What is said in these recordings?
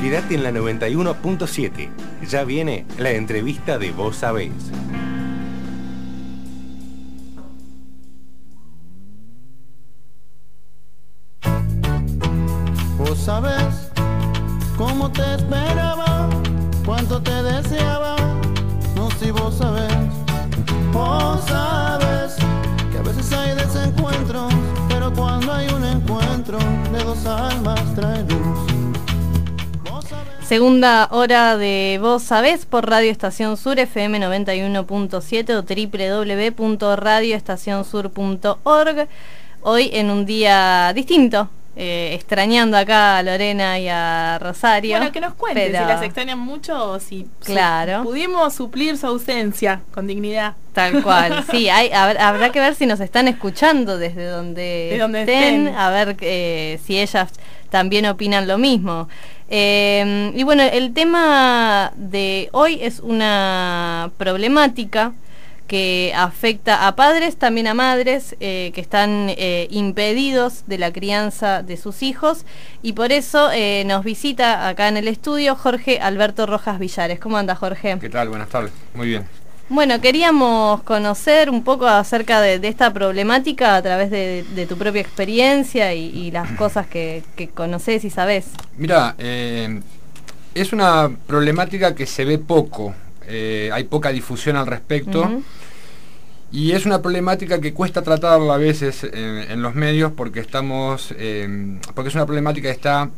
Quédate en la 91.7. Ya viene la entrevista de Vos Sabés. Vos sabés cómo te esperaba, cuánto te deseaba. No, si vos sabés que a veces hay desencuentros, pero cuando hay un encuentro de dos almas trae luz. Segunda hora de Vos Sabés por Radio Estación Sur, FM 91.7 o www.radioestacionsur.org. Hoy en un día distinto, extrañando acá a Lorena y a Rosario. Bueno, que nos cuenten si las extrañan mucho o si pudimos suplir su ausencia con dignidad. Tal cual, sí, habrá que ver si nos están escuchando desde donde estén, a ver si ellas también opinan lo mismo. Y bueno, el tema de hoy es una problemática que afecta a padres, también a madres, que están impedidos de la crianza de sus hijos, y por eso nos visita acá en el estudio Jorge Alberto Rojas Villares. ¿Cómo anda, Jorge? ¿Qué tal? Buenas tardes. Muy bien. Bueno, queríamos conocer un poco acerca de esta problemática a través de tu propia experiencia y las cosas que conocés y sabés. Mira, es una problemática que se ve poco, hay poca difusión al respecto, y es una problemática que cuesta tratarla a veces en los medios porque es una problemática que está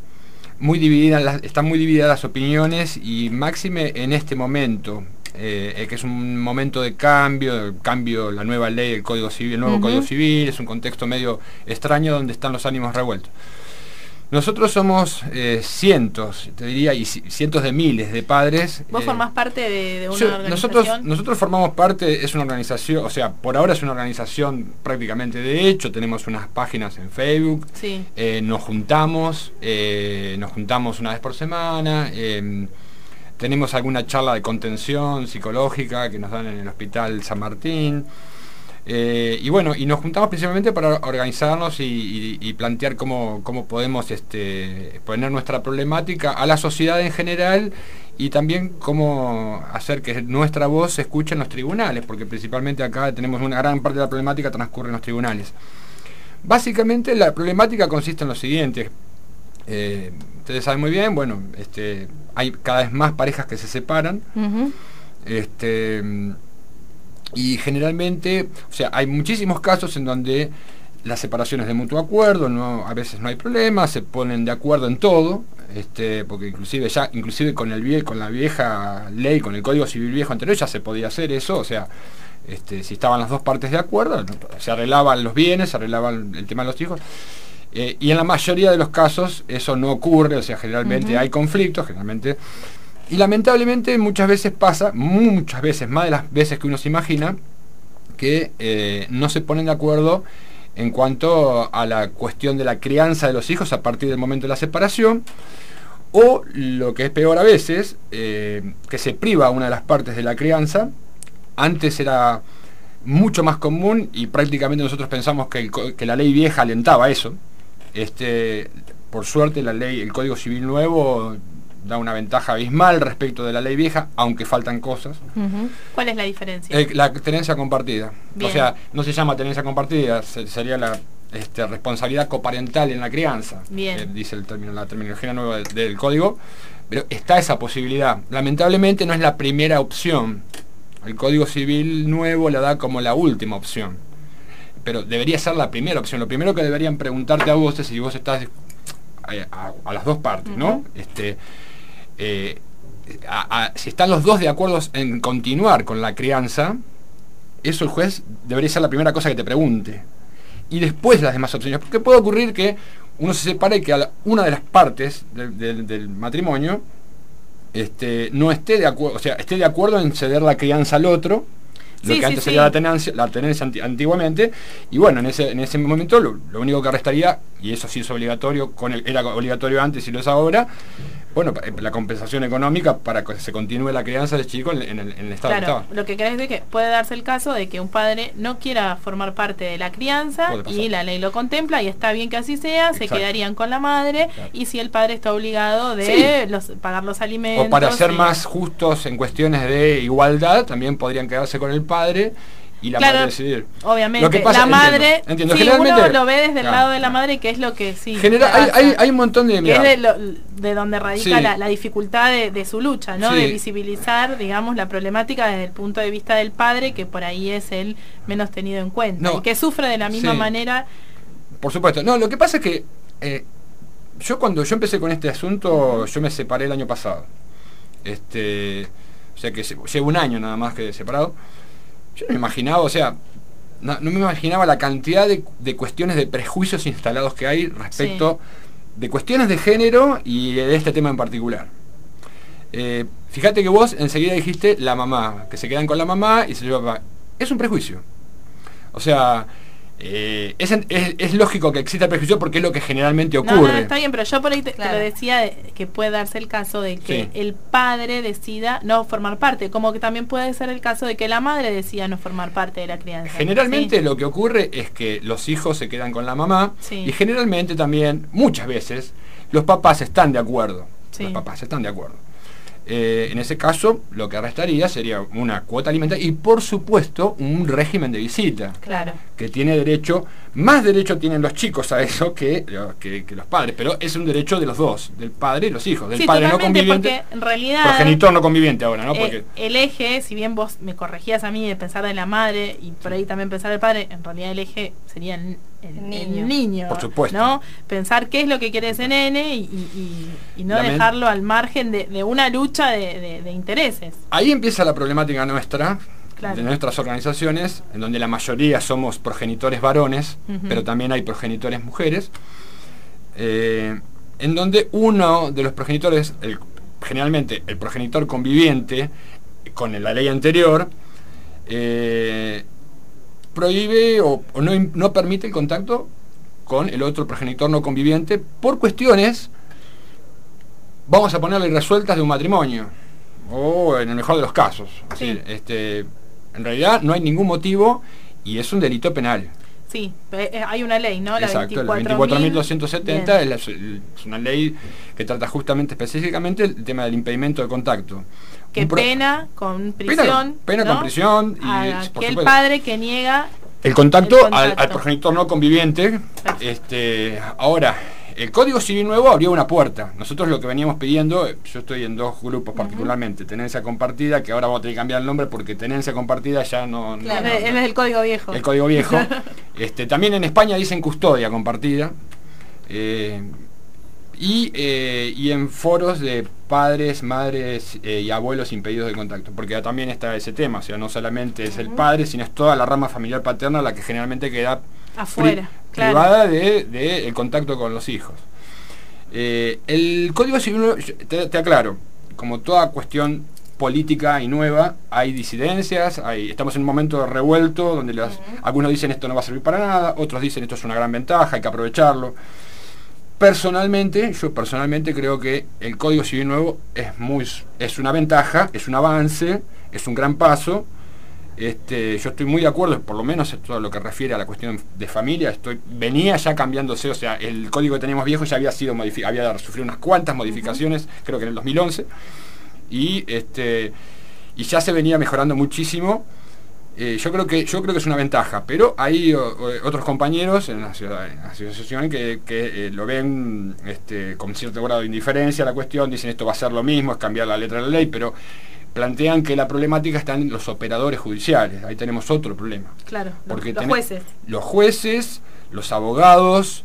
muy dividida las opiniones, y máxime en este momento. Que es un momento de cambio, la nueva ley, el Código Civil, el nuevo Código Civil, es un contexto medio extraño donde están los ánimos revueltos. Nosotros somos cientos, te diría, y cientos de miles de padres. ¿Vos formás parte de una organización? Nosotros formamos parte, es una organización, o sea, por ahora es una organización prácticamente de hecho, tenemos unas páginas en Facebook, sí. Nos juntamos una vez por semana, tenemos alguna charla de contención psicológica que nos dan en el Hospital San Martín. Y bueno, y nos juntamos principalmente para organizarnos y plantear cómo podemos poner nuestra problemática a la sociedad en general, y también cómo hacer que nuestra voz se escuche en los tribunales, porque principalmente acá tenemos una gran parte de la problemática transcurre en los tribunales. Básicamente la problemática consiste en lo siguiente. Ustedes saben muy bien, bueno, hay cada vez más parejas que se separan, y generalmente, o sea, hay muchísimos casos en donde las separaciones de mutuo acuerdo, a veces no hay problema, se ponen de acuerdo en todo, porque inclusive con la vieja ley, con el Código Civil viejo anterior ya se podía hacer eso, o sea, si estaban las dos partes de acuerdo, se arreglaban los bienes, se arreglaba el tema de los hijos. Y en la mayoría de los casos eso no ocurre, o sea, generalmente hay conflictos, y lamentablemente muchas veces pasa, más de las veces que uno se imagina, que no se ponen de acuerdo en cuanto a la cuestión de la crianza de los hijos a partir del momento de la separación, o lo que es peor a veces, que se priva a una de las partes de la crianza. Antes era mucho más común y prácticamente nosotros pensamos que la ley vieja alentaba eso. Por suerte el Código Civil nuevo da una ventaja abismal respecto de la ley vieja, aunque faltan cosas. ¿Cuál es la diferencia? La tenencia compartida. Bien. O sea, no se llama tenencia compartida, sería la responsabilidad coparental en la crianza. Bien. Dice la terminología nueva del código, pero está esa posibilidad. Lamentablemente no es la primera opción. El Código Civil nuevo la da como la última opción, pero debería ser la primera opción. Lo primero que deberían preguntarte a vos es si vos estás a las dos partes, ¿no? Si están los dos de acuerdo en continuar con la crianza, eso el juez debería ser la primera cosa que te pregunte, y después las demás opciones, porque puede ocurrir que uno se separe y que una de las partes del matrimonio no esté de acuerdo, o sea, esté de acuerdo en ceder la crianza al otro, lo que antes sería la tenencia antiguamente, y bueno, en ese momento lo único que restaría, y eso sí es obligatorio, era obligatorio antes y lo es ahora, bueno, la compensación económica para que se continúe la crianza del chico en el estado que estaba. Lo que querés decir es que puede darse el caso de que un padre no quiera formar parte de la crianza y la ley lo contempla y está bien que así sea, se quedarían con la madre, y si el padre está obligado de pagar los alimentos. O para ser más justos en cuestiones de igualdad, también podrían quedarse con el padre y la madre decidir. Obviamente, lo que pasa, la madre, entiendo. Sí, uno lo ve desde el lado de la madre, que es lo que hay un montón de... Que es de donde radica la dificultad de su lucha, ¿no? De visibilizar, digamos, la problemática desde el punto de vista del padre, que por ahí es el menos tenido en cuenta, y que sufre de la misma manera. Por supuesto. No, lo que pasa es que cuando yo empecé con este asunto, yo me separé el año pasado. O sea que llevo un año nada más que separado. Yo no me imaginaba, no me imaginaba la cantidad de cuestiones de prejuicios instalados que hay respecto de cuestiones de género y de este tema en particular. Fíjate que vos enseguida dijiste la mamá, que se quedan con la mamá y se lleva papá. Es un prejuicio. O sea, es lógico que exista el prejuicio porque es lo que generalmente ocurre. No, está bien, pero yo por ahí te lo decía, que puede darse el caso de que el padre decida no formar parte, como que también puede ser el caso de que la madre decida no formar parte de la crianza. Generalmente lo que ocurre es que los hijos se quedan con la mamá y generalmente también, muchas veces, los papás están de acuerdo. Los papás están de acuerdo. En ese caso, lo que restaría sería una cuota alimentaria y, por supuesto, un régimen de visita. Claro. Que tiene derecho, más derecho tienen los chicos a eso que los padres, pero es un derecho de los dos, del padre y los hijos, del padre no conviviente, porque en realidad, progenitor no conviviente ahora, ¿no? Porque el eje, si bien vos me corregías a mí de pensar de la madre y por ahí también pensar del padre, en realidad el eje sería el niño, por supuesto, ¿no? Pensar qué es lo que quiere ese nene y no dejarlo al margen de una lucha de intereses. Ahí empieza la problemática nuestra, de nuestras organizaciones, en donde la mayoría somos progenitores varones, pero también hay progenitores mujeres, en donde uno de los progenitores, generalmente el progenitor conviviente con la ley anterior, prohíbe o no permite el contacto con el otro progenitor no conviviente por cuestiones, vamos a ponerle, resueltas de un matrimonio, o en el mejor de los casos. Sí. En realidad no hay ningún motivo y es un delito penal. Sí, hay una ley, ¿no? Exacto, la 24.270 es una ley que trata justamente, específicamente, el tema del impedimento de contacto. Que pena con prisión. Pena con prisión. Y aquel padre que niega el contacto. Al progenitor no conviviente. Ahora, el Código Civil nuevo abrió una puerta. Nosotros lo que veníamos pidiendo, yo estoy en dos grupos particularmente, tenencia compartida, que ahora vamos a tener que cambiar el nombre porque tenencia compartida ya no... Claro, él es el Código Viejo. El Código Viejo. También en España dicen custodia compartida. Y en foros de padres, madres y abuelos impedidos de contacto, porque también está ese tema, o sea, no solamente es el padre, sino es toda la rama familiar paterna la que generalmente queda afuera, privada de el contacto con los hijos. El Código Civil, te aclaro, como toda cuestión política y nueva, hay disidencias, estamos en un momento revuelto donde algunos dicen esto no va a servir para nada, otros dicen esto es una gran ventaja, hay que aprovecharlo. Yo personalmente creo que el Código Civil nuevo es una ventaja, es un avance, es un gran paso. Yo estoy muy de acuerdo, por lo menos en todo lo que refiere a la cuestión de familia, venía ya cambiándose, o sea, el código que teníamos viejo ya había sido había sufrido unas cuantas modificaciones, creo que en el 2011, y ya se venía mejorando muchísimo. Yo creo que es una ventaja, pero hay otros compañeros en la asociación que lo ven con cierto grado de indiferencia a la cuestión, dicen esto va a ser lo mismo, es cambiar la letra de la ley, pero plantean que la problemática está en los operadores judiciales. Ahí tenemos otro problema. Claro, porque los jueces. Los jueces, los abogados,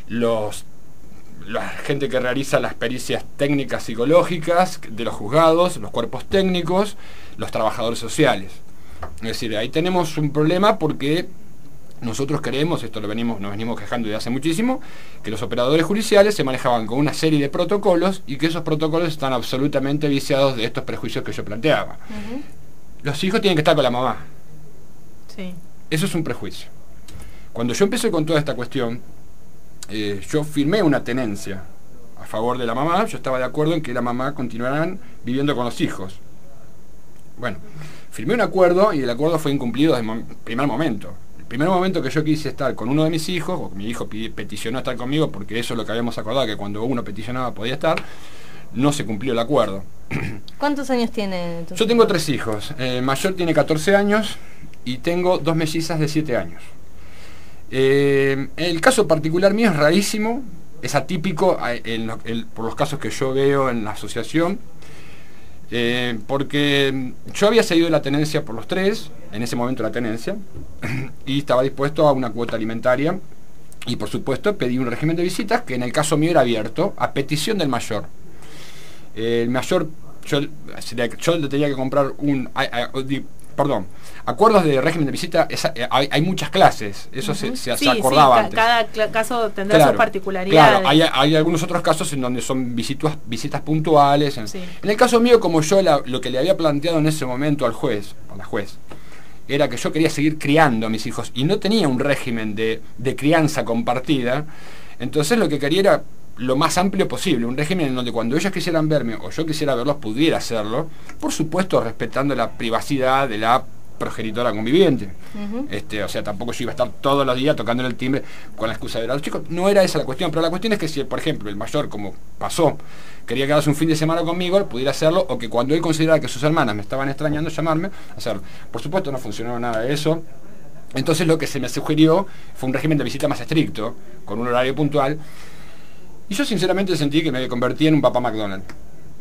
la gente que realiza las pericias técnicas psicológicas de los juzgados, los cuerpos técnicos, los trabajadores sociales. Es decir, ahí tenemos un problema porque nosotros creemos, nos venimos quejando desde hace muchísimo, que los operadores judiciales se manejaban con una serie de protocolos y que esos protocolos están absolutamente viciados de estos prejuicios que yo planteaba. Los hijos tienen que estar con la mamá. Sí. Eso es un prejuicio. Cuando yo empecé con toda esta cuestión, yo firmé una tenencia a favor de la mamá, yo estaba de acuerdo en que la mamá continuaran viviendo con los hijos. Bueno, firmé un acuerdo y el acuerdo fue incumplido desde el primer momento. El primer momento que yo quise estar con uno de mis hijos, o que mi hijo peticionó estar conmigo, porque eso es lo que habíamos acordado, que cuando uno peticionaba podía estar, no se cumplió el acuerdo. ¿Cuántos años tiene tu hijo? Yo tengo 3 hijos. El mayor tiene 14 años y tengo 2 mellizas de 7 años. El caso particular mío es rarísimo, es atípico por los casos que yo veo en la asociación, porque yo había seguido la tenencia por los 3, en ese momento la tenencia, y estaba dispuesto a una cuota alimentaria, y por supuesto pedí un régimen de visitas que en el caso mío era abierto, a petición del mayor. El mayor, yo le tenía que comprar acuerdos de régimen de visita, hay muchas clases, eso se acordaba antes. Cada caso tendrá sus particularidades. Claro, hay algunos otros casos en donde son visitas puntuales. En el caso mío, como yo lo que le había planteado en ese momento a la juez, era que yo quería seguir criando a mis hijos y no tenía un régimen de crianza compartida, entonces lo que quería era lo más amplio posible, un régimen en donde cuando ellos quisieran verme o yo quisiera verlos pudiera hacerlo, por supuesto respetando la privacidad de la progenitora conviviente. O sea, tampoco yo iba a estar todos los días tocándole el timbre con la excusa de ver a los chicos, no era esa la cuestión, pero la cuestión es que si, por ejemplo, el mayor, como pasó, quería quedarse un fin de semana conmigo, pudiera hacerlo, o que cuando él considerara que sus hermanas me estaban extrañando, llamarme, hacerlo. Por supuesto no funcionó nada de eso. Entonces lo que se me sugirió fue un régimen de visita más estricto, con un horario puntual. Y yo sinceramente sentí que me convertí en un papá McDonald's.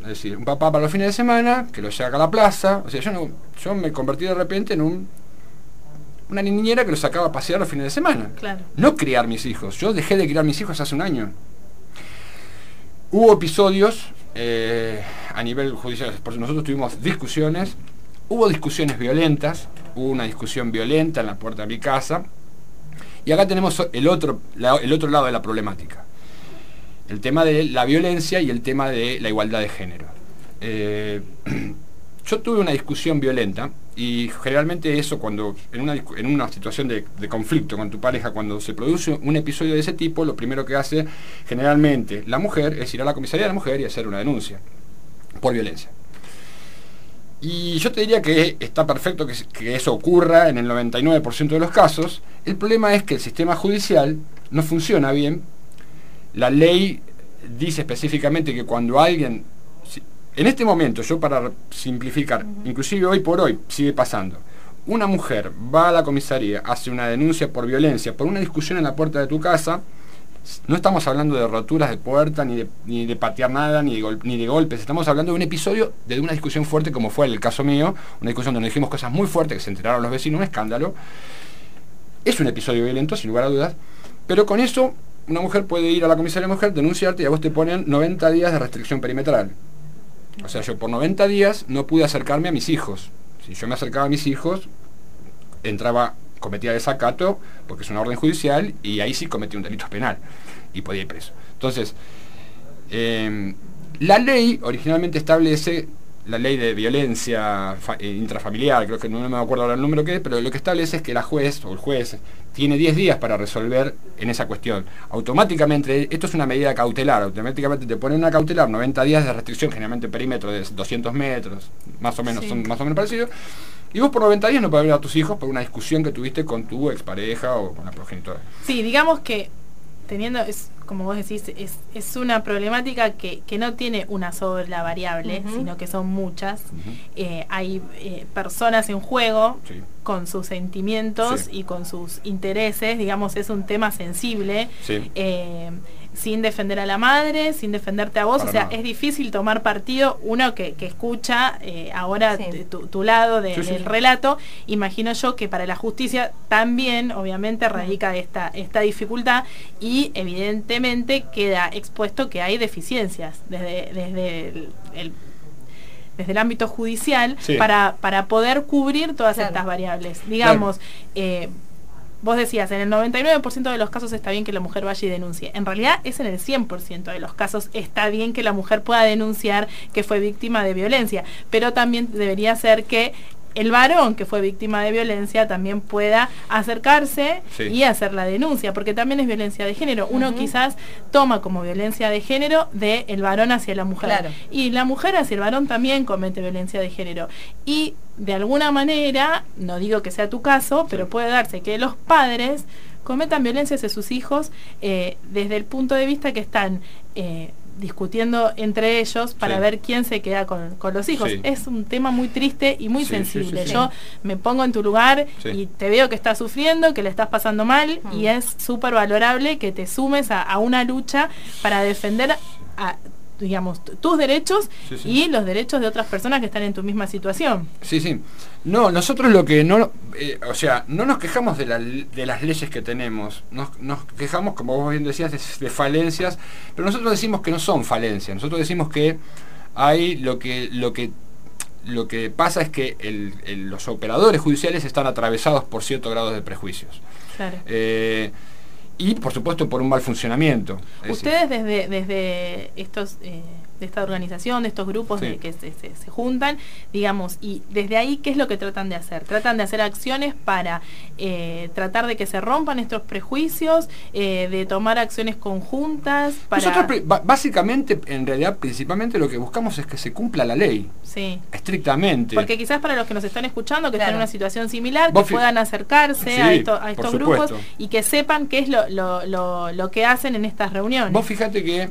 Es decir, un papá para los fines de semana, que lo saca a la plaza. O sea, yo me convertí de repente en una niñera que lo sacaba a pasear los fines de semana. Claro. No criar mis hijos. Yo dejé de criar mis hijos hace un año. Hubo episodios a nivel judicial, porque nosotros tuvimos discusiones. Hubo discusiones violentas. Hubo una discusión violenta en la puerta de mi casa. Y acá tenemos el otro lado de la problemática. El tema de la violencia y el tema de la igualdad de género. Yo tuve una discusión violenta y generalmente eso cuando en una situación de conflicto con tu pareja, cuando se produce un episodio de ese tipo, lo primero que hace generalmente la mujer es ir a la comisaría de la mujer y hacer una denuncia por violencia. Y yo te diría que está perfecto que eso ocurra en el 99% de los casos. El problema es que el sistema judicial no funciona bien. La ley dice específicamente que cuando alguien, en este momento, yo para simplificar, inclusive hoy por hoy sigue pasando, una mujer va a la comisaría, hace una denuncia por violencia, por una discusión en la puerta de tu casa, no estamos hablando de roturas de puerta, ni de patear nada, ni de golpes, estamos hablando de un episodio de una discusión fuerte como fue el caso mío, una discusión donde dijimos cosas muy fuertes que se enteraron los vecinos, un escándalo. Es un episodio violento, sin lugar a dudas, pero con eso una mujer puede ir a la comisaría de mujer, denunciarte y a vos te ponen 90 días de restricción perimetral. O sea, yo por 90 días no pude acercarme a mis hijos. Si yo me acercaba a mis hijos, cometía desacato, porque es una orden judicial, y ahí sí cometí un delito penal y podía ir preso. Entonces, la ley originalmente establece, la ley de violencia intrafamiliar, creo que no me acuerdo ahora el número que es, pero lo que establece es que la juez o el juez tiene 10 días para resolver en esa cuestión. Automáticamente, esto es una medida cautelar, automáticamente te ponen una cautelar, 90 días de restricción, generalmente perímetro de 200 metros, más o menos, son más o menos parecidos, y vos por 90 días no podés ver a tus hijos por una discusión que tuviste con tu expareja o con la progenitora. Sí, digamos que como vos decís, es una problemática que no tiene una sola variable, sino que son muchas. Hay personas en juego con sus sentimientos y con sus intereses, digamos, es un tema sensible, sin defender a la madre, sin defenderte a vos, o sea, es difícil tomar partido, uno que escucha ahora tu lado del relato. Imagino yo que para la justicia también, obviamente, radica esta dificultad y evidentemente queda expuesto que hay deficiencias desde el ámbito judicial para poder cubrir todas estas variables. Digamos, vos decías, en el 99% de los casos está bien que la mujer vaya y denuncie. En realidad es en el 100% de los casos está bien que la mujer pueda denunciar que fue víctima de violencia, pero también debería ser que el varón que fue víctima de violencia también pueda acercarse y hacer la denuncia, porque también es violencia de género. Uno quizás toma como violencia de género del varón hacia la mujer, y la mujer hacia el varón también comete violencia de género. Y de alguna manera, no digo que sea tu caso, pero puede darse que los padres cometan violencia hacia sus hijos desde el punto de vista que están discutiendo entre ellos para ver quién se queda con los hijos. Es un tema muy triste y muy sensible. Yo me pongo en tu lugar y te veo que estás sufriendo, que le estás pasando mal, y es súper valorable que te sumes a una lucha para defender digamos, tus derechos y los derechos de otras personas que están en tu misma situación. No, nosotros lo que no, o sea, no nos quejamos de las leyes que tenemos, nos quejamos, como vos bien decías, de falencias, pero nosotros decimos que no son falencias, nosotros decimos que hay lo que pasa es que los operadores judiciales están atravesados por ciertos grados de prejuicios. Y por supuesto por un mal funcionamiento. Ustedes desde estos de esta organización, de estos grupos que se juntan, digamos, y desde ahí, ¿qué es lo que tratan de hacer? Tratan de hacer acciones para tratar de que se rompan estos prejuicios, de tomar acciones conjuntas para... Nosotros básicamente, en realidad, principalmente lo que buscamos es que se cumpla la ley. Estrictamente. Porque quizás para los que nos están escuchando, que están en una situación similar, que puedan acercarse a estos grupos y que sepan qué es lo que hacen en estas reuniones. Vos fíjate que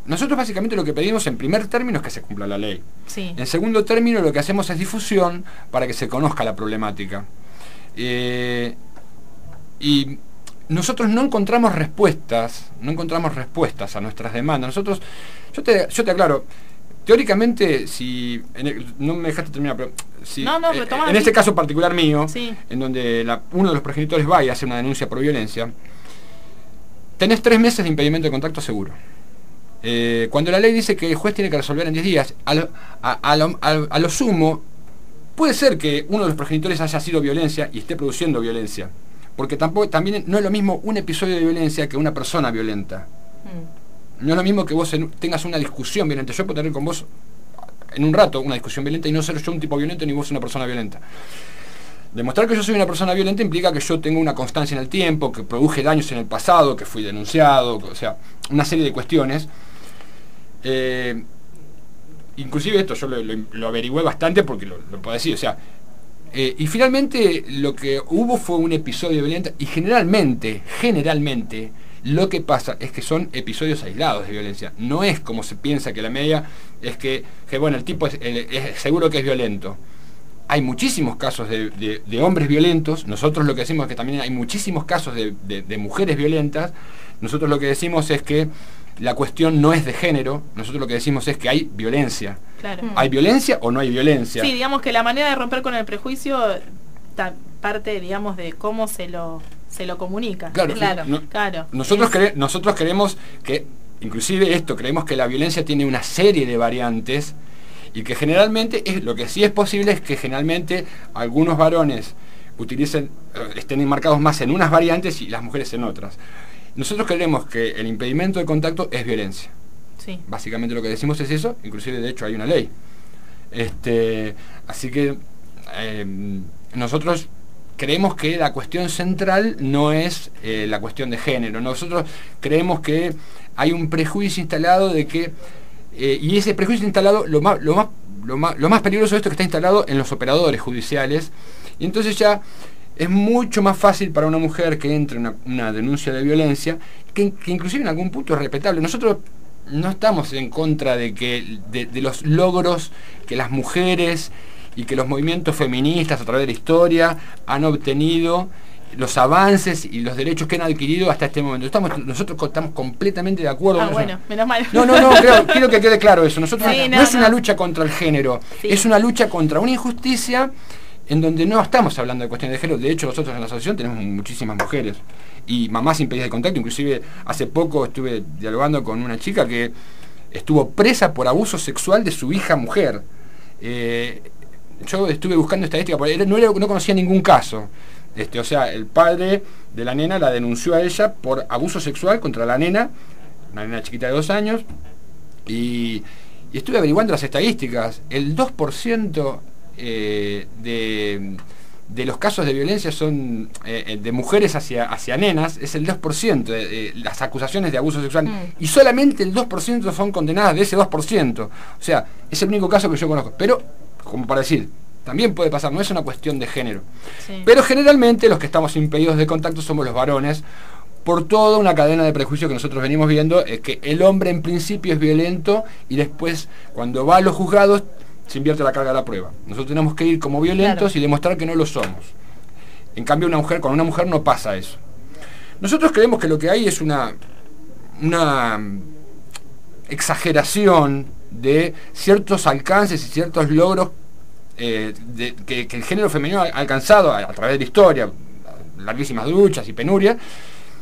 nosotros básicamente lo que pedimos en primer término es que se cumpla la ley. En segundo término lo que hacemos es difusión para que se conozca la problemática. Y nosotros no encontramos respuestas a nuestras demandas. Yo te aclaro, teóricamente, no me dejaste terminar, pero en este caso particular mío, en donde uno de los progenitores va y hace una denuncia por violencia, tenés 3 meses de impedimento de contacto seguro. Cuando la ley dice que el juez tiene que resolver en 10 días, a lo sumo, puede ser que uno de los progenitores haya sido violencia y esté produciendo violencia. Porque también no es lo mismo un episodio de violencia que una persona violenta. No es lo mismo que vos tengas una discusión violenta. Yo puedo tener con vos en un rato una discusión violenta y no ser yo un tipo violento ni vos una persona violenta. Demostrar que yo soy una persona violenta implica que yo tengo una constancia en el tiempo, que produje daños en el pasado, que fui denunciado, o sea, una serie de cuestiones. Inclusive esto yo lo averigüé bastante porque lo puedo decir, o sea, y finalmente lo que hubo fue un episodio violento y generalmente lo que pasa es que son episodios aislados de violencia. No es como se piensa que la media es que bueno, el tipo es seguro que es violento. Hay muchísimos casos de hombres violentos. Nosotros lo que decimos es que también hay muchísimos casos de mujeres violentas. Nosotros lo que decimos es que la cuestión no es de género. Nosotros lo que decimos es que hay violencia. ¿Hay violencia o no hay violencia? Sí, digamos que la manera de romper con el prejuicio parte, digamos, de cómo se lo comunica. Nosotros creemos que, inclusive creemos que la violencia tiene una serie de variantes y que generalmente lo que sí es posible es que generalmente algunos varones estén enmarcados más en unas variantes y las mujeres en otras. Nosotros creemos que el impedimento de contacto es violencia. Básicamente lo que decimos es eso, inclusive de hecho hay una ley. Así que nosotros creemos que la cuestión central no es la cuestión de género. Nosotros creemos que hay un prejuicio instalado de que y ese prejuicio instalado, lo más peligroso de esto es que está instalado en los operadores judiciales, y entonces ya es mucho más fácil para una mujer que entre una denuncia de violencia, que inclusive en algún punto es respetable. Nosotros no estamos en contra de los logros que las mujeres y que los movimientos feministas a través de la historia han obtenido, los avances y los derechos que han adquirido hasta este momento. Nosotros estamos completamente de acuerdo. Bueno, menos mal. No, quiero que quede claro eso. Nosotros no es una lucha contra el género, es una lucha contra una injusticia en donde no estamos hablando de cuestiones de género. De hecho, nosotros en la asociación tenemos muchísimas mujeres y mamás impedidas de contacto. Inclusive hace poco estuve dialogando con una chica que estuvo presa por abuso sexual de su hija mujer. Yo estuve buscando estadísticas, porque no conocía ningún caso. O sea, el padre de la nena la denunció a ella por abuso sexual contra la nena, una nena chiquita de 2 años, y estuve averiguando las estadísticas. El 2% de los casos de violencia son de mujeres hacia nenas, es el 2% de las acusaciones de abuso sexual, y solamente el 2% son condenadas de ese 2%. O sea, es el único caso que yo conozco. Pero, como para decir, también puede pasar, no es una cuestión de género. Sí. Pero generalmente los que estamos impedidos de contacto somos los varones, por toda una cadena de prejuicios que nosotros venimos viendo, que el hombre en principio es violento y después, cuando va a los juzgados, se invierte la carga de la prueba. Nosotros tenemos que ir como violentos y demostrar que no lo somos. En cambio, con una mujer no pasa eso. Nosotros creemos que lo que hay es una exageración de ciertos alcances y ciertos logros que el género femenino ha alcanzado a través de la historia, larguísimas luchas y penurias.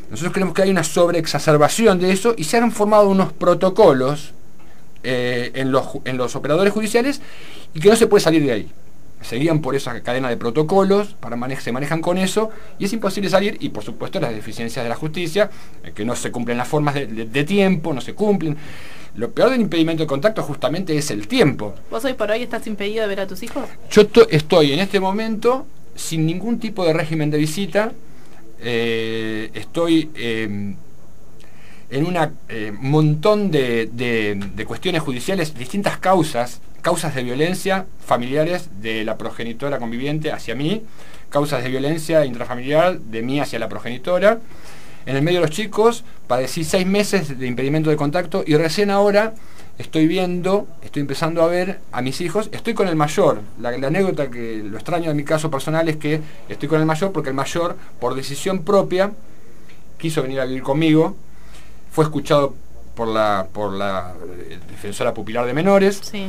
Nosotros creemos que hay una sobreexacerbación de eso y se han formado unos protocolos en los operadores judiciales y que no se puede salir de ahí. Se guían por esa cadena de protocolos, se manejan con eso y es imposible salir, y por supuesto las deficiencias de la justicia, que no se cumplen las formas de tiempo, no se cumplen. Lo peor del impedimento de contacto justamente es el tiempo. ¿Vos hoy por hoy estás impedido de ver a tus hijos? Yo estoy en este momento sin ningún tipo de régimen de visita. Estoy en un montón de cuestiones judiciales, distintas causas de violencia familiares de la progenitora conviviente hacia mí, causas de violencia intrafamiliar de mí hacia la progenitora. En el medio de los chicos padecí 6 meses de impedimento de contacto y recién ahora estoy empezando a ver a mis hijos. Estoy con el mayor. La anécdota que lo extraño de mi caso personal es que estoy con el mayor porque el mayor, por decisión propia, quiso venir a vivir conmigo. Fue escuchado por la defensora pupilar de menores. Sí.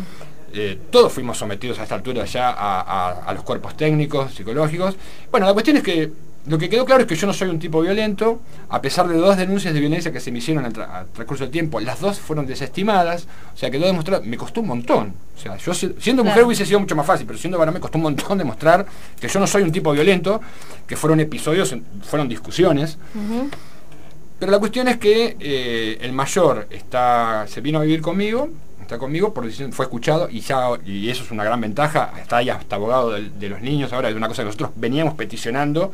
Todos fuimos sometidos a esta altura ya a los cuerpos técnicos, psicológicos. Bueno, la cuestión es que lo que quedó claro es que yo no soy un tipo violento, a pesar de 2 denuncias de violencia que se me hicieron al transcurso del tiempo. Las 2 fueron desestimadas, o sea, quedó demostrado. Me costó un montón. O sea, yo siendo mujer hubiese sido mucho más fácil, pero siendo varón me costó un montón demostrar que yo no soy un tipo violento, que fueron episodios, fueron discusiones. Pero la cuestión es que el mayor se vino a vivir conmigo, está conmigo, por decisión, fue escuchado y eso es una gran ventaja. Está ahí hasta abogado de los niños ahora, es una cosa que nosotros veníamos peticionando.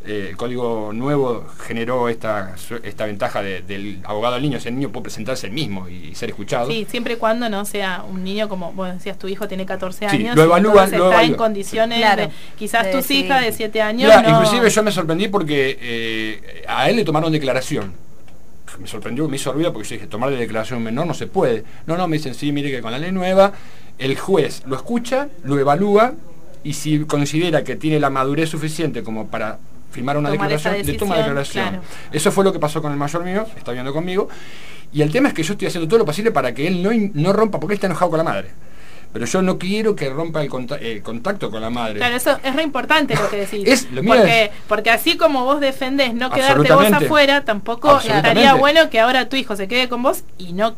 El código nuevo generó esta ventaja del abogado del niño. El niño puede presentarse él mismo y ser escuchado. Sí, siempre y cuando no sea un niño, como vos decías, tu hijo tiene 14 años, sí, lo evalúan, está en condiciones, claro, quizás tus hijas de 7 años. Mira, inclusive yo me sorprendí porque a él le tomaron declaración. Me sorprendió, me hizo ruido porque yo dije, tomarle declaración a un menor no se puede. No, me dicen, sí, mire que con la ley nueva el juez lo escucha, lo evalúa y si considera que tiene la madurez suficiente como para firmar una declaración, le toma declaración. Claro. Eso fue lo que pasó con el mayor mío, está viviendo conmigo, y el tema es que yo estoy haciendo todo lo posible para que él no rompa, porque él está enojado con la madre. Pero yo no quiero que rompa el contacto con la madre. Claro, eso es re importante lo que decís. Porque así como vos defendés no quedarte vos afuera, tampoco estaría bueno que ahora tu hijo se quede con vos y no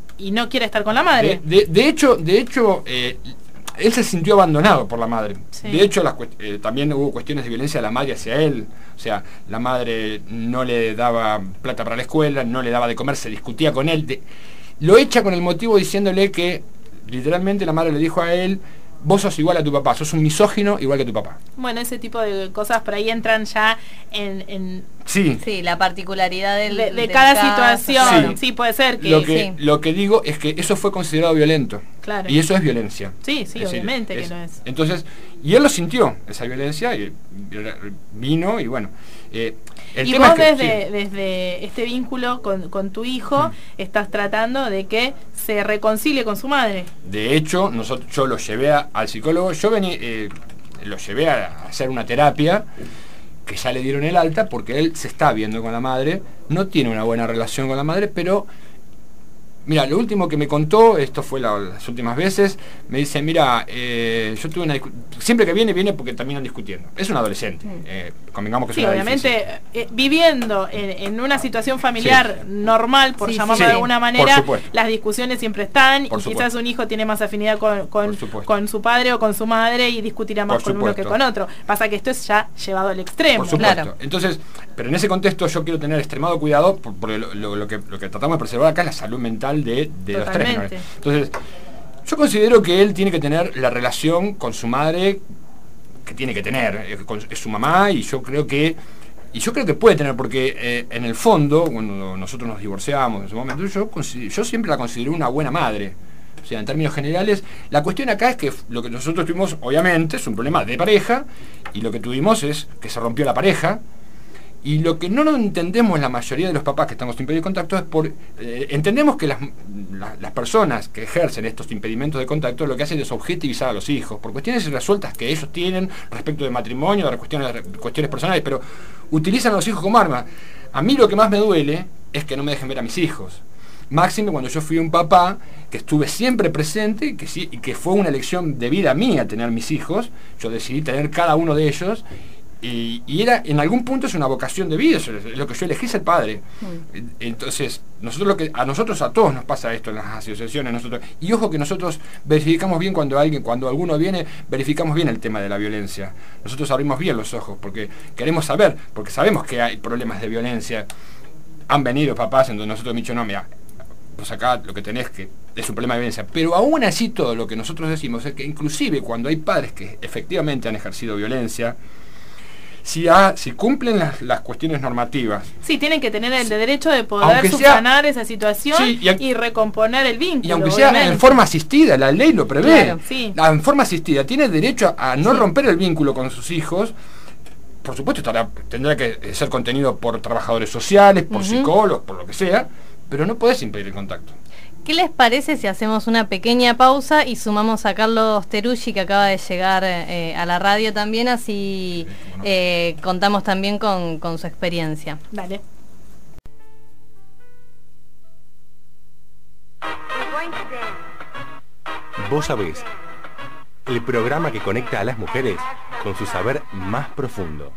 quiera estar con la madre. De hecho, él se sintió abandonado por la madre. Sí. De hecho, también hubo cuestiones de violencia de la madre hacia él. O sea, la madre no le daba plata para la escuela, no le daba de comer, se discutía con él. Lo echa con el motivo diciéndole que, literalmente, la madre le dijo a él: vos sos igual a tu papá, sos un misógino igual que tu papá. Bueno, ese tipo de cosas por ahí entran ya en sí, la particularidad de cada situación. Sí, puede ser que... Lo que digo es que eso fue considerado violento. Claro. Y eso es violencia. Sí, obviamente que lo es. Entonces, y él lo sintió, esa violencia, y vino, y bueno... y vos desde este vínculo con tu hijo estás tratando de que se reconcilie con su madre. De hecho, yo lo llevé al psicólogo, lo llevé a hacer una terapia que ya le dieron el alta porque él se está viendo con la madre, no tiene una buena relación con la madre, pero mira, lo último que me contó, esto fue las últimas veces, me dice, mira, yo tuve una discusión, siempre que viene porque terminan discutiendo. Es un adolescente, convengamos que es una obviamente, viviendo en una situación familiar normal, por llamarlo de alguna manera, las discusiones siempre están, y quizás un hijo tiene más afinidad con su padre o con su madre y discutirá más con uno que con otro. Pasa que esto es ya llevado al extremo. Por supuesto. Claro. Entonces, pero en ese contexto yo quiero tener extremado cuidado, porque lo que tratamos de preservar acá es la salud mental de los 3 menores. Entonces, Yo considero que él tiene que tener la relación con su madre que tiene que tener, es su mamá, y yo creo que puede tener, porque en el fondo, cuando nosotros nos divorciamos en su momento, yo siempre la consideré una buena madre. O sea, en términos generales, la cuestión acá es que lo que nosotros tuvimos, obviamente, es un problema de pareja, y lo que tuvimos es que se rompió la pareja, y lo que no nos entendemos la mayoría de los papás que estamos sin impedido de contacto es entendemos que las personas que ejercen estos impedimentos de contacto lo que hacen es objetivizar a los hijos, por cuestiones resueltas que ellos tienen respecto de matrimonio, de cuestiones personales, pero utilizan a los hijos como arma. A mí lo que más me duele es que no me dejen ver a mis hijos. Máxime cuando yo fui un papá que estuve siempre presente y que fue una elección de vida mía tener mis hijos. Yo decidí tener cada uno de ellos y era, en algún punto es una vocación de vida, es lo que yo elegí ser padre. Entonces, a nosotros a todos nos pasa esto en las asociaciones, y ojo que nosotros verificamos bien cuando alguno viene, verificamos bien el tema de la violencia. Nosotros abrimos bien los ojos porque queremos saber, porque sabemos que hay problemas de violencia. Han venido papás en donde nosotros hemos dicho, no, mira, pues acá lo que tenés que es un problema de violencia, pero aún así todo lo que nosotros decimos es que inclusive cuando hay padres que efectivamente han ejercido violencia, si cumplen las cuestiones normativas. Sí, tienen que tener el derecho de poder subsanar esa situación, sí, y recomponer el vínculo. Y aunque sea en forma asistida, la ley lo prevé. Claro, sí. En forma asistida, tiene derecho a no romper el vínculo con sus hijos. Por supuesto, tendrá que ser contenido por trabajadores sociales, por psicólogos, por lo que sea, pero no podés impedir el contacto. ¿Qué les parece si hacemos una pequeña pausa y sumamos a Carlos Teruggi, que acaba de llegar a la radio también, así contamos también con su experiencia? Dale. Vos sabés, el programa que conecta a las mujeres con su saber más profundo.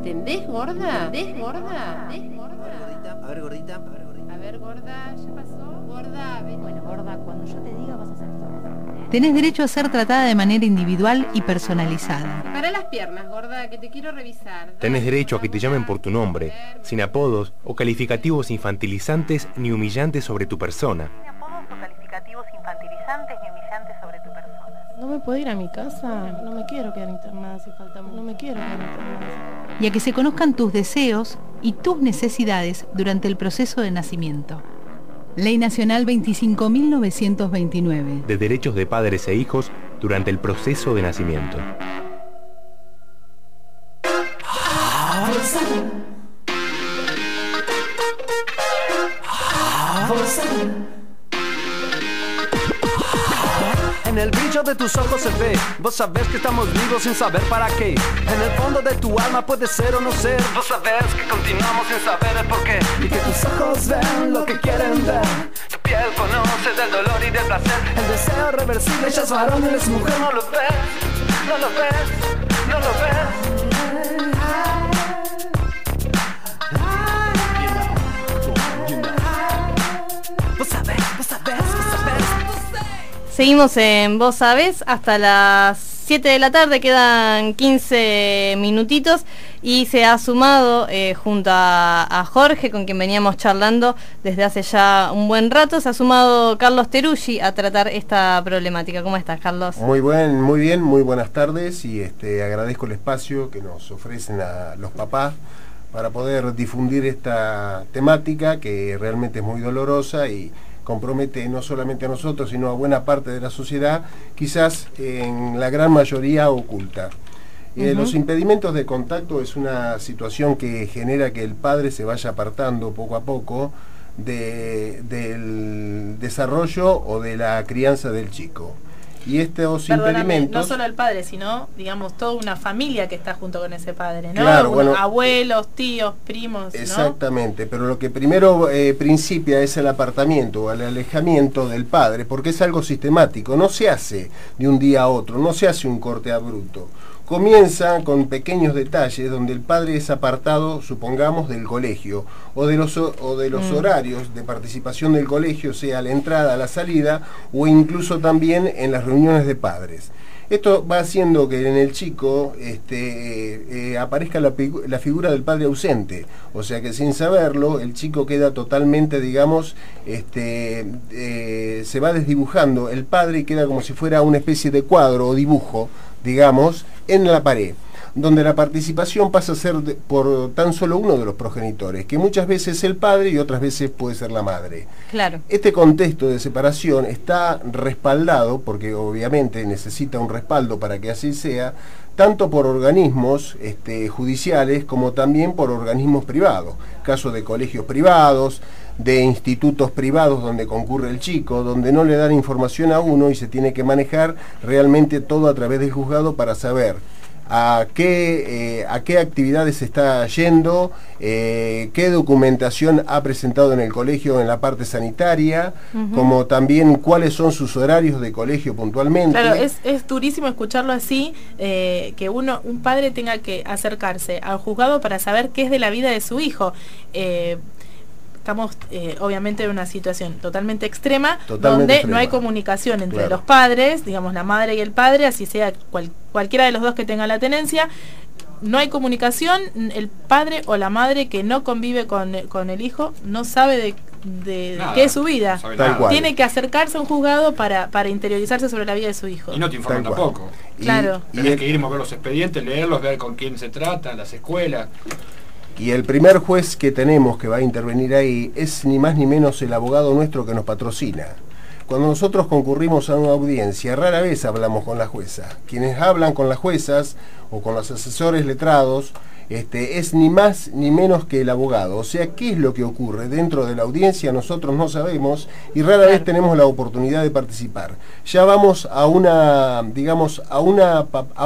¿Entendés, gorda? ¿Ves, gorda? ¿Ves, gorda? A ver, gordita. A ver, gorda, ¿ya pasó? Gorda, ven. Bueno, gorda, cuando yo te diga vas a hacer todo. Tenés derecho a ser tratada de manera individual y personalizada. Para las piernas, gorda, que te quiero revisar. Tenés derecho a que te llamen por tu nombre, sin apodos o calificativos infantilizantes ni humillantes sobre tu persona. Sin apodos o calificativos infantilizantes ni humillantes sobre tu persona. ¿No me puedo ir a mi casa? No me quiero quedar internada si falta. No me quiero quedar internada. Y a que se conozcan tus deseos y tus necesidades durante el proceso de nacimiento. Ley Nacional 25.929. De derechos de padres e hijos durante el proceso de nacimiento. En el brillo de tus ojos se ve, vos sabés que estamos vivos sin saber para qué. En el fondo de tu alma puede ser o no ser, vos sabés que continuamos sin saber el porqué. Y que tus ojos ven lo que quieren ver, tu piel conoce del dolor y del placer. El deseo reversible ya es varón y es mujer. No lo ves, no lo ves, no lo ves. Vos sabés, vos sabés, vos sabés. Seguimos en Vos Sabés hasta las 7 de la tarde, quedan 15 minutitos y se ha sumado junto a Jorge, con quien veníamos charlando desde hace ya un buen rato, se ha sumado Carlos Teruggi a tratar esta problemática. ¿Cómo estás, Carlos? Muy bien, muy buenas tardes y agradezco el espacio que nos ofrecen a los papás para poder difundir esta temática que realmente es muy dolorosa y compromete no solamente a nosotros, sino a buena parte de la sociedad, quizás en la gran mayoría oculta. Los impedimentos de contacto es una situación que genera que el padre se vaya apartando poco a poco del desarrollo o de la crianza del chico. Y estos impedimentos... No solo el padre, sino, digamos, toda una familia que está junto con ese padre, ¿no? Claro, bueno, abuelos, tíos, primos, exactamente, ¿no? Pero lo que primero principia es el apartamiento o el alejamiento del padre, porque es algo sistemático, no se hace de un día a otro, no se hace un corte abrupto. Comienza con pequeños detalles donde el padre es apartado, supongamos, del colegio o de los horarios de participación del colegio, sea la entrada, la salida o incluso también en las reuniones de padres. Esto va haciendo que en el chico aparezca la figura del padre ausente, o sea que sin saberlo el chico queda totalmente, digamos, se va desdibujando el padre y queda como si fuera una especie de cuadro o dibujo, digamos, en la pared, donde la participación pasa a ser por tan solo uno de los progenitores, que muchas veces es el padre y otras veces puede ser la madre. Claro. Este contexto de separación está respaldado, porque obviamente necesita un respaldo para que así sea, tanto por organismos judiciales como también por organismos privados, caso de colegios privados, de institutos privados donde concurre el chico, donde no le dan información a uno y se tiene que manejar realmente todo a través del juzgado para saber a qué actividades está yendo, qué documentación ha presentado en el colegio en la parte sanitaria, como también cuáles son sus horarios de colegio puntualmente. Claro, es durísimo escucharlo así, que un padre tenga que acercarse al juzgado para saber qué es de la vida de su hijo. Estamos obviamente en una situación totalmente extrema, donde no hay comunicación entre los padres, digamos la madre y el padre, así sea cualquiera de los dos que tenga la tenencia. No hay comunicación, el padre o la madre que no convive con el hijo no sabe de qué es su vida. Tiene que acercarse a un juzgado para interiorizarse sobre la vida de su hijo. Y no te informan tampoco. Claro. Tenés que ir a mover los expedientes, leerlos, ver con quién se trata, las escuelas. Y el primer juez que tenemos que va a intervenir ahí es ni más ni menos el abogado nuestro que nos patrocina. Cuando nosotros concurrimos a una audiencia, rara vez hablamos con la jueza. Quienes hablan con las juezas o con los asesores letrados, es ni más ni menos que el abogado. O sea, ¿qué es lo que ocurre dentro de la audiencia? Nosotros no sabemos y rara vez tenemos la oportunidad de participar. Ya vamos a a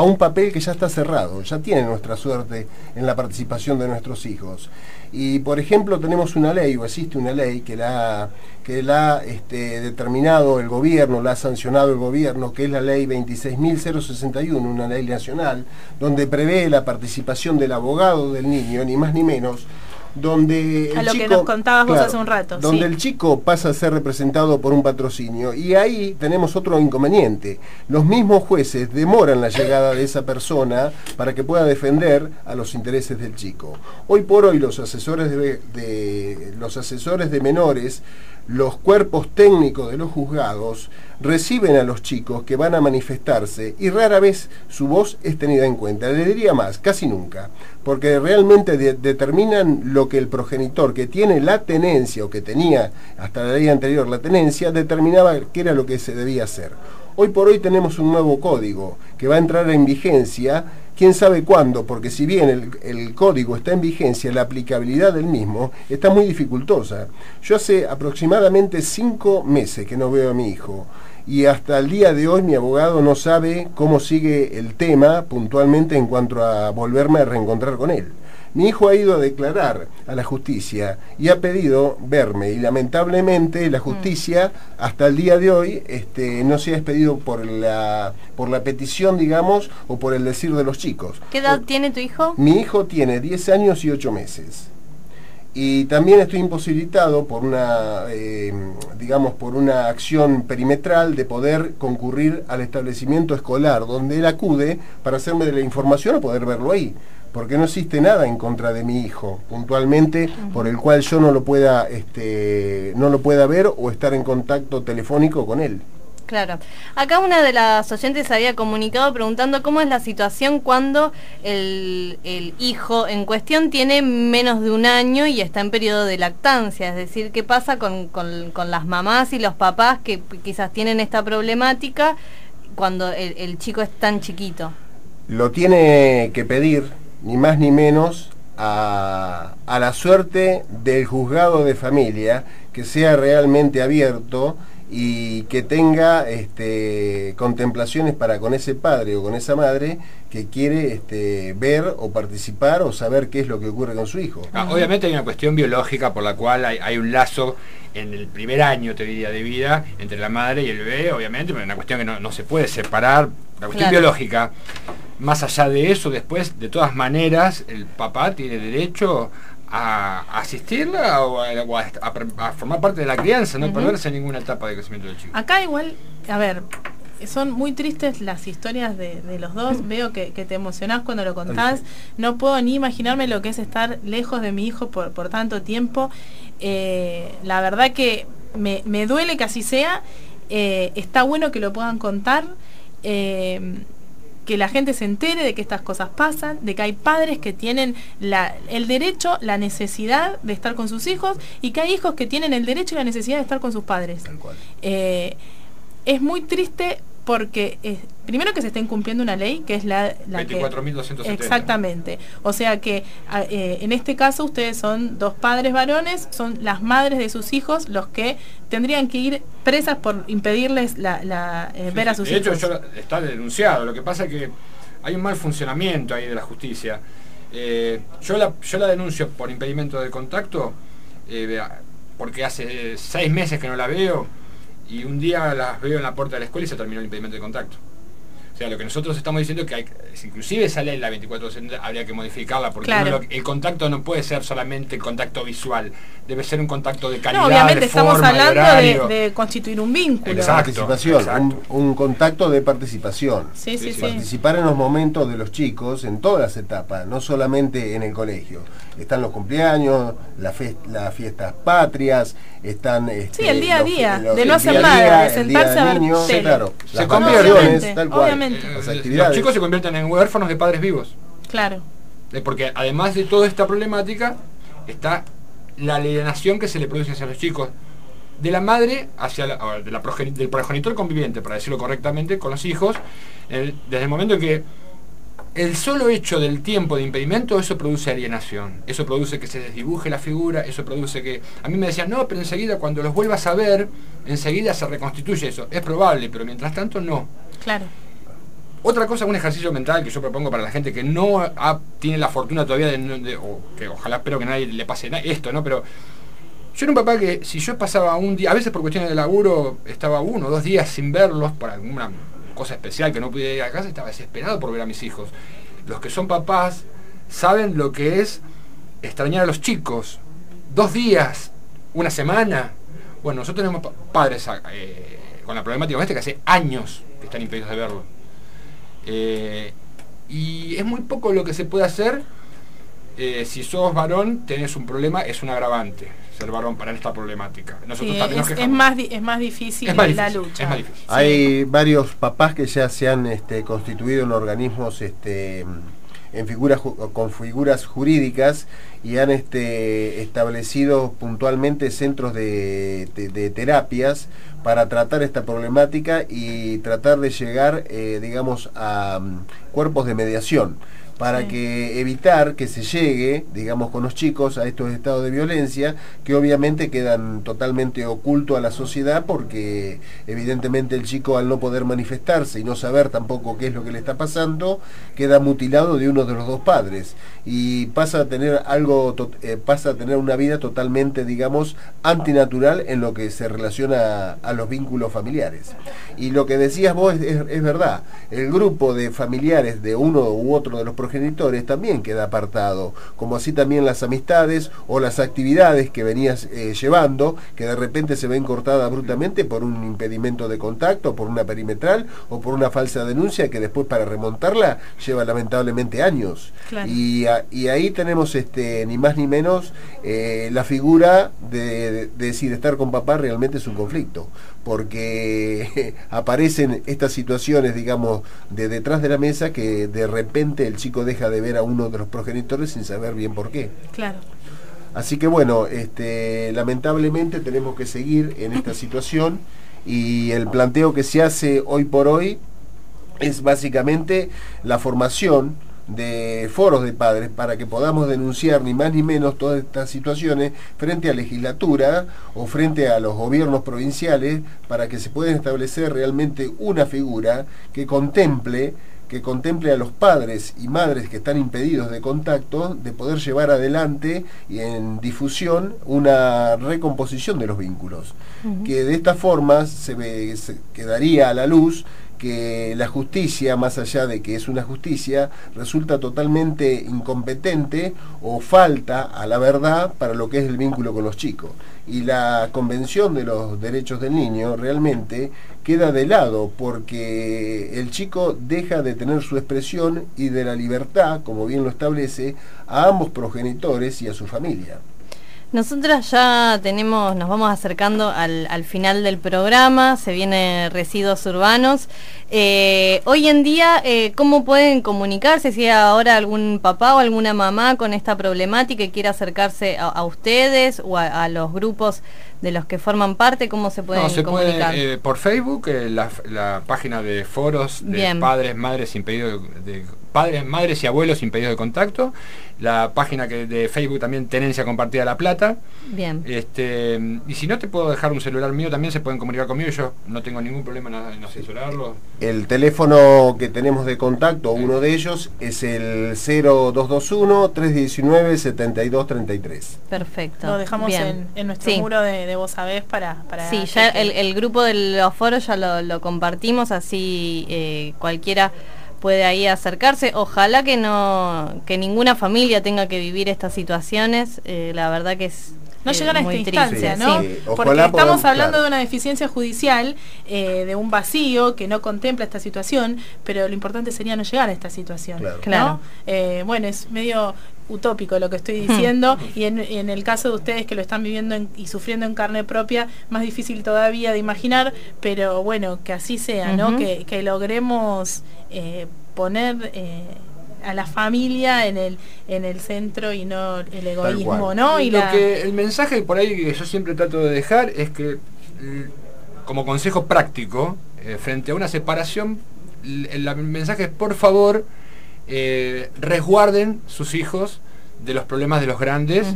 un papel que ya está cerrado, ya tiene nuestra suerte en la participación de nuestros hijos. Y por ejemplo tenemos una ley, o existe una ley que la ha determinado el gobierno, la ha sancionado el gobierno, que es la ley 26.061, una ley nacional, donde prevé la participación del abogado del niño, ni más ni menos, donde a lo que nos contabas vos hace un rato. Donde el chico pasa a ser representado por un patrocinio. Y ahí tenemos otro inconveniente. Los mismos jueces demoran la llegada de esa persona para que pueda defender a los intereses del chico. Hoy por hoy los asesores de menores, los cuerpos técnicos de los juzgados reciben a los chicos que van a manifestarse y rara vez su voz es tenida en cuenta. Le diría más, casi nunca, porque realmente determinan lo que el progenitor que tiene la tenencia o que tenía hasta la ley anterior la tenencia, determinaba qué era lo que se debía hacer. Hoy por hoy tenemos un nuevo código que va a entrar en vigencia, quién sabe cuándo, porque si bien el código está en vigencia, la aplicabilidad del mismo está muy dificultosa. Yo hace aproximadamente 5 meses que no veo a mi hijo y hasta el día de hoy mi abogado no sabe cómo sigue el tema puntualmente en cuanto a volverme a reencontrar con él. Mi hijo ha ido a declarar a la justicia y ha pedido verme y lamentablemente la justicia hasta el día de hoy no se ha expedido por la petición, digamos, o por el decir de los chicos. ¿Qué edad tiene tu hijo? Mi hijo tiene 10 años y 8 meses. Y también estoy imposibilitado por por una acción perimetral de poder concurrir al establecimiento escolar donde él acude para hacerme de la información o poder verlo ahí. Porque no existe nada en contra de mi hijo, puntualmente, por el cual yo no lo pueda ver o estar en contacto telefónico con él. Claro. Acá una de las oyentes había comunicado preguntando cómo es la situación cuando el hijo en cuestión tiene menos de 1 año y está en periodo de lactancia, es decir, qué pasa con las mamás y los papás que quizás tienen esta problemática cuando el chico es tan chiquito. Lo tiene que pedir, ni más ni menos, a la suerte del juzgado de familia, que sea realmente abierto y que tenga contemplaciones para con ese padre o con esa madre que quiere ver o participar o saber qué es lo que ocurre con su hijo. Obviamente hay una cuestión biológica por la cual hay un lazo en el primer año, te diría, de vida entre la madre y el bebé, obviamente, pero es una cuestión que no se puede separar, la cuestión biológica. Más allá de eso, después, de todas maneras, el papá tiene derecho a asistirla o a formar parte de la crianza, no perderse en ninguna etapa de crecimiento del chico. Acá igual, a ver, son muy tristes las historias de los dos. Veo que te emocionás cuando lo contás. No puedo ni imaginarme lo que es estar lejos de mi hijo por tanto tiempo. La verdad que me duele que así sea. Está bueno que lo puedan contar, que la gente se entere de que estas cosas pasan, de que hay padres que tienen el derecho, la necesidad de estar con sus hijos, y que hay hijos que tienen el derecho y la necesidad de estar con sus padres. Tal cual. Es muy triste porque primero que se está incumpliendo una ley que es la 24.270. Exactamente. O sea que en este caso ustedes son dos padres varones, son las madres de sus hijos los que tendrían que ir presas por impedirles ver a sus hijos. De hecho, está denunciado. Lo que pasa es que hay un mal funcionamiento ahí de la justicia. Yo la denuncio por impedimento de contacto, porque hace 6 meses que no la veo, y un día las veo en la puerta de la escuela y se terminó el impedimento de contacto. O sea, lo que nosotros estamos diciendo es que inclusive esa ley, la 2470, habría que modificarla, porque claro, el contacto no puede ser solamente el contacto visual, debe ser un contacto de calidad, obviamente de forma, estamos hablando de horario, de constituir un vínculo. Exacto, participación, exacto. Un contacto de participación. Sí. Participar en los momentos de los chicos en todas las etapas, no solamente en el colegio. Están los cumpleaños, las fiestas patrias, están el día a día, de no hacer nada, de sentarse a ver tele. Claro, se las convierte, tal cual. Obviamente. Los chicos se convierten en huérfanos de padres vivos. Claro. Porque además de toda esta problemática está la alienación que se le produce hacia los chicos de la madre hacia del progenitor conviviente, para decirlo correctamente, con los hijos, desde el momento en que el solo hecho del tiempo de impedimento, eso produce alienación, eso produce que se desdibuje la figura, eso produce que... A mí me decían, no, pero enseguida cuando los vuelvas a ver, enseguida se reconstituye eso. Es probable, pero mientras tanto no. Claro. Otra cosa, un ejercicio mental que yo propongo para la gente que no tiene la fortuna todavía o que ojalá espero que nadie le pase esto, ¿no? Pero yo era un papá que si yo pasaba un día, a veces por cuestiones de laburo, estaba 1 o 2 días sin verlos, por alguna cosa especial que no pudiera ir a casa, estaba desesperado por ver a mis hijos. Los que son papás saben lo que es extrañar a los chicos. 2 días, 1 semana. Bueno, nosotros tenemos padres con la problemática que hace años que están impedidos de verlo. Y es muy poco lo que se puede hacer. Si sos varón, tenés un problema, es un agravante ser varón para esta problemática. Nosotros también nos quejamos. Es más difícil la lucha. Es más difícil. Hay varios papás que ya se han constituido en organismos con figuras jurídicas y han establecido puntualmente centros de terapias para tratar esta problemática y tratar de llegar, digamos, a cuerpos de mediación, para que evitar que se llegue, digamos, con los chicos a estos estados de violencia que obviamente quedan totalmente ocultos a la sociedad, porque evidentemente el chico, al no poder manifestarse y no saber tampoco qué es lo que le está pasando, queda mutilado de uno de los dos padres y pasa a tener una vida totalmente, digamos, antinatural en lo que se relaciona a los vínculos familiares. Y lo que decías vos es verdad, el grupo de familiares de uno u otro de los progenitores también queda apartado, como así también las amistades o las actividades que venías llevando, que de repente se ven cortadas bruscamente por un impedimento de contacto, por una perimetral o por una falsa denuncia que después para remontarla lleva lamentablemente años. Claro. Y ahí tenemos ni más ni menos la figura de decir, estar con papá realmente es un conflicto, porque aparecen estas situaciones, digamos, de detrás de la mesa, que de repente el chico deja de ver a uno de los progenitores sin saber bien por qué. Claro. Así que bueno, lamentablemente tenemos que seguir en esta situación, y el planteo que se hace hoy por hoy es básicamente la formación de foros de padres para que podamos denunciar ni más ni menos todas estas situaciones frente a la legislatura o frente a los gobiernos provinciales, para que se pueda establecer realmente una figura que contemple a los padres y madres que están impedidos de contacto, de poder llevar adelante y en difusión una recomposición de los vínculos. Que de esta forma se quedaría a la luz que la justicia, más allá de que es una justicia, resulta totalmente incompetente o falta a la verdad para lo que es el vínculo con los chicos. Y la Convención de los Derechos del Niño realmente queda de lado porque el chico deja de tener su expresión y de la libertad, como bien lo establece, a ambos progenitores y a su familia. Nosotros ya nos vamos acercando al final del programa, se viene Residuos Urbanos. Hoy en día, ¿cómo pueden comunicarse? Si hay ahora algún papá o alguna mamá con esta problemática y quiere acercarse a ustedes o a los grupos de los que forman parte, ¿cómo se pueden comunicar? Puede, por Facebook, la página de foros de padres, madres sin pedido de padres, madres y abuelos sin pedido de contacto, la página de Facebook también, Tenencia Compartida La Plata. Bien. Y si no, te puedo dejar un celular mío, también se pueden comunicar conmigo, yo no tengo ningún problema en asesorarlo. El teléfono que tenemos de contacto, uno de ellos, es el 0221-319-7233. Perfecto. Lo dejamos en nuestro muro de Vos Sabés para sí, ya el grupo de los foros ya lo compartimos, así cualquiera puede ahí acercarse. Ojalá que ninguna familia tenga que vivir estas situaciones, la verdad que es no llegar a esta instancia, triste, ¿no? Sí. Porque estamos hablando de una deficiencia judicial, de un vacío que no contempla esta situación, pero lo importante sería no llegar a esta situación. Claro. Bueno, es medio utópico lo que estoy diciendo, y en el caso de ustedes que lo están viviendo y sufriendo en carne propia, más difícil todavía de imaginar, pero bueno, que así sea, ¿no? Que logremos poner a la familia en el centro y no el egoísmo, ¿no? Y el mensaje por ahí que yo siempre trato de dejar es que, como consejo práctico, frente a una separación, el mensaje es: por favor, resguarden sus hijos de los problemas de los grandes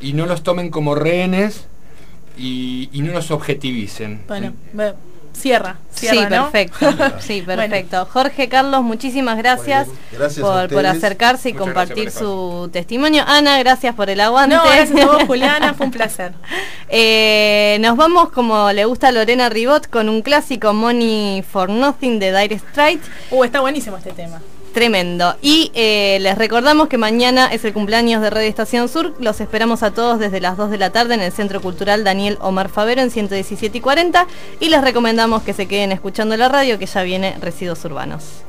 y no los tomen como rehenes y no los objetivicen. Bueno, cierra, sí, ¿no? Perfecto. Sí, perfecto. Bueno. Jorge, Carlos, muchísimas gracias, por acercarse y muchas compartir su testimonio. Ana, gracias por el aguante. No, gracias a vos, Juliana, fue un placer. Nos vamos, como le gusta a Lorena Ribot, con un clásico, Money for Nothing, de Dire Straits. Está buenísimo este tema. Tremendo. Y les recordamos que mañana es el cumpleaños de Radio Estación Sur. Los esperamos a todos desde las 2 de la tarde en el Centro Cultural Daniel Omar Favero en 117 y 40. Y les recomendamos que se queden escuchando la radio, que ya viene Residuos Urbanos.